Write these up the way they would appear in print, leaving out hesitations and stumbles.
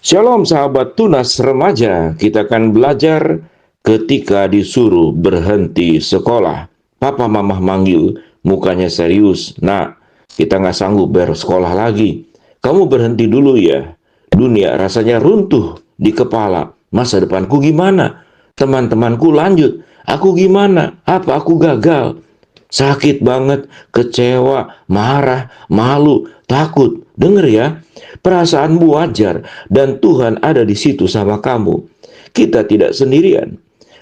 Shalom sahabat tunas remaja, kita akan belajar ketika disuruh berhenti sekolah. Papa mama manggil, mukanya serius. Nah, kita nggak sanggup bersekolah lagi. Kamu berhenti dulu ya. Dunia rasanya runtuh di kepala. Masa depanku gimana? Teman-temanku lanjut. Aku gimana? Apa aku gagal? Sakit banget, kecewa, marah, malu, takut. Dengar ya, perasaanmu wajar dan Tuhan ada di situ sama kamu. Kita tidak sendirian.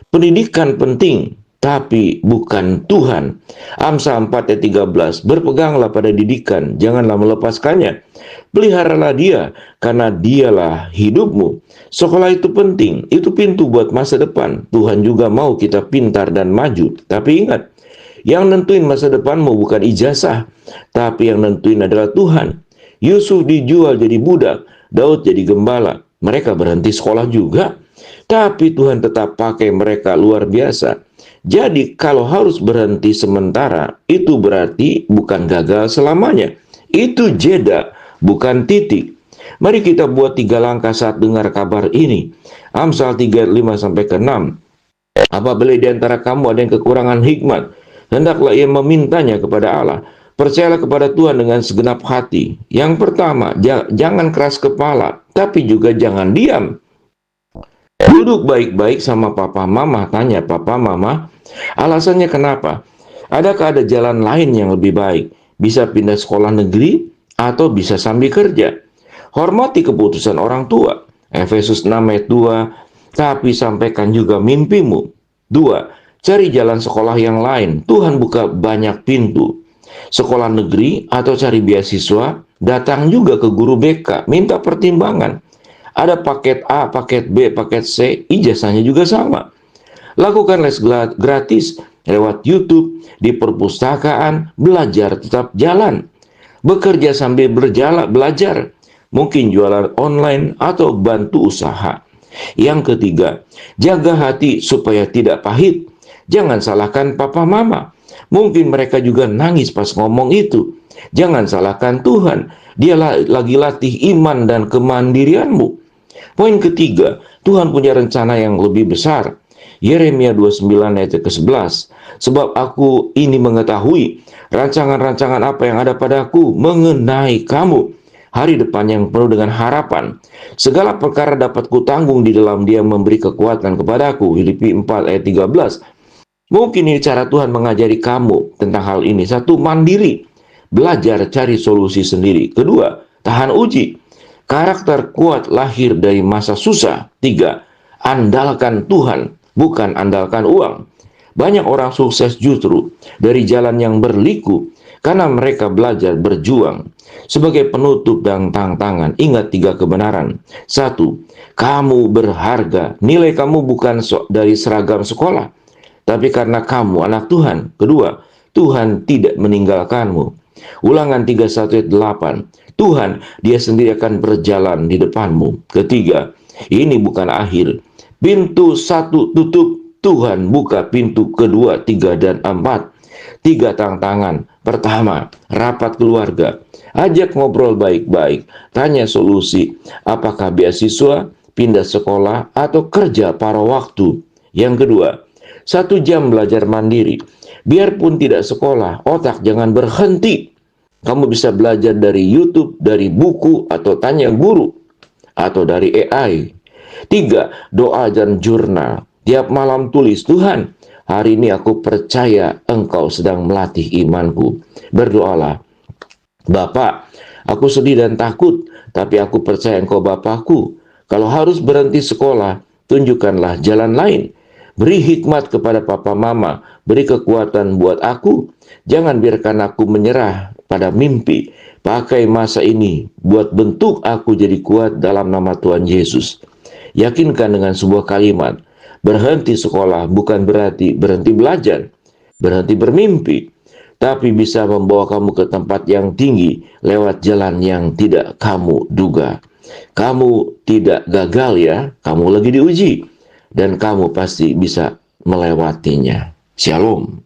Pendidikan penting, tapi bukan Tuhan. Amsal 4 ayat 13, berpeganglah pada didikan, janganlah melepaskannya. Peliharalah dia, karena dialah hidupmu. Sekolah itu penting, itu pintu buat masa depan. Tuhan juga mau kita pintar dan maju. Tapi ingat, yang nentuin masa depanmu bukan ijazah, tapi yang nentuin adalah Tuhan. Yusuf dijual jadi budak, Daud jadi gembala. Mereka berhenti sekolah juga, tapi Tuhan tetap pakai mereka luar biasa. Jadi kalau harus berhenti sementara, itu berarti bukan gagal selamanya. Itu jeda, bukan titik. Mari kita buat 3 langkah saat dengar kabar ini. Amsal 3, 5-6. Apabila di antara kamu ada yang kekurangan hikmat, hendaklah ia memintanya kepada Allah. Percayalah kepada Tuhan dengan segenap hati. Yang pertama, jangan keras kepala, tapi juga jangan diam. Duduk baik-baik sama papa mama, tanya papa mama, alasannya kenapa? Adakah ada jalan lain yang lebih baik? Bisa pindah sekolah negeri atau bisa sambil kerja? Hormati keputusan orang tua. Efesus 6 ayat 2, tapi sampaikan juga mimpimu. 2. Cari jalan sekolah yang lain. Tuhan buka banyak pintu. Sekolah negeri atau cari beasiswa, datang juga ke guru BK, minta pertimbangan. Ada paket A, paket B, paket C, ijazahnya juga sama. Lakukan les gratis lewat YouTube, di perpustakaan, belajar tetap jalan. Bekerja sambil belajar, mungkin jualan online atau bantu usaha. Yang ketiga, jaga hati supaya tidak pahit. Jangan salahkan papa mama. Mungkin mereka juga nangis pas ngomong itu. Jangan salahkan Tuhan. Dia lagi latih iman dan kemandirianmu. Poin ketiga, Tuhan punya rencana yang lebih besar. Yeremia 29 ayat ke-11. Sebab aku ini mengetahui rancangan-rancangan apa yang ada padaku mengenai kamu. Hari depan yang penuh dengan harapan. Segala perkara dapat kutanggung di dalam Dia memberi kekuatan kepadaku. Filipi 4 ayat 13. Mungkin ini cara Tuhan mengajari kamu tentang hal ini. 1. Mandiri. Belajar cari solusi sendiri. 2. Tahan uji. Karakter kuat lahir dari masa susah. 3. Andalkan Tuhan, bukan andalkan uang. Banyak orang sukses justru dari jalan yang berliku karena mereka belajar berjuang. Sebagai penutup dan tantangan, ingat 3 kebenaran. 1. Kamu berharga. Nilai kamu bukan dari seragam sekolah, tapi karena kamu anak Tuhan. 2. Tuhan tidak meninggalkanmu. Ulangan 31 ayat 8. Tuhan, Dia sendiri akan berjalan di depanmu. 3. Ini bukan akhir. Pintu 1 tutup, Tuhan buka pintu kedua, 3, dan 4. 3 tantangan. Pertama, rapat keluarga. Ajak ngobrol baik-baik. Tanya solusi. Apakah beasiswa, pindah sekolah, atau kerja paruh waktu? Yang kedua, 1 jam belajar mandiri. Biarpun tidak sekolah, otak jangan berhenti. Kamu bisa belajar dari YouTube, dari buku, atau tanya guru, atau dari AI. 3. Doa dan jurnal. Tiap malam tulis, Tuhan, hari ini aku percaya Engkau sedang melatih imanku. Berdoalah, Bapak, aku sedih dan takut, tapi aku percaya Engkau Bapakku. Kalau harus berhenti sekolah, tunjukkanlah jalan lain. Beri hikmat kepada papa mama, beri kekuatan buat aku. Jangan biarkan aku menyerah pada mimpi. Pakai masa ini buat bentuk aku jadi kuat dalam nama Tuhan Yesus. Yakinkan dengan sebuah kalimat, berhenti sekolah bukan berarti berhenti belajar, berhenti bermimpi, tapi bisa membawa kamu ke tempat yang tinggi lewat jalan yang tidak kamu duga. Kamu tidak gagal ya, kamu lagi diuji. Dan kamu pasti bisa melewatinya. Shalom.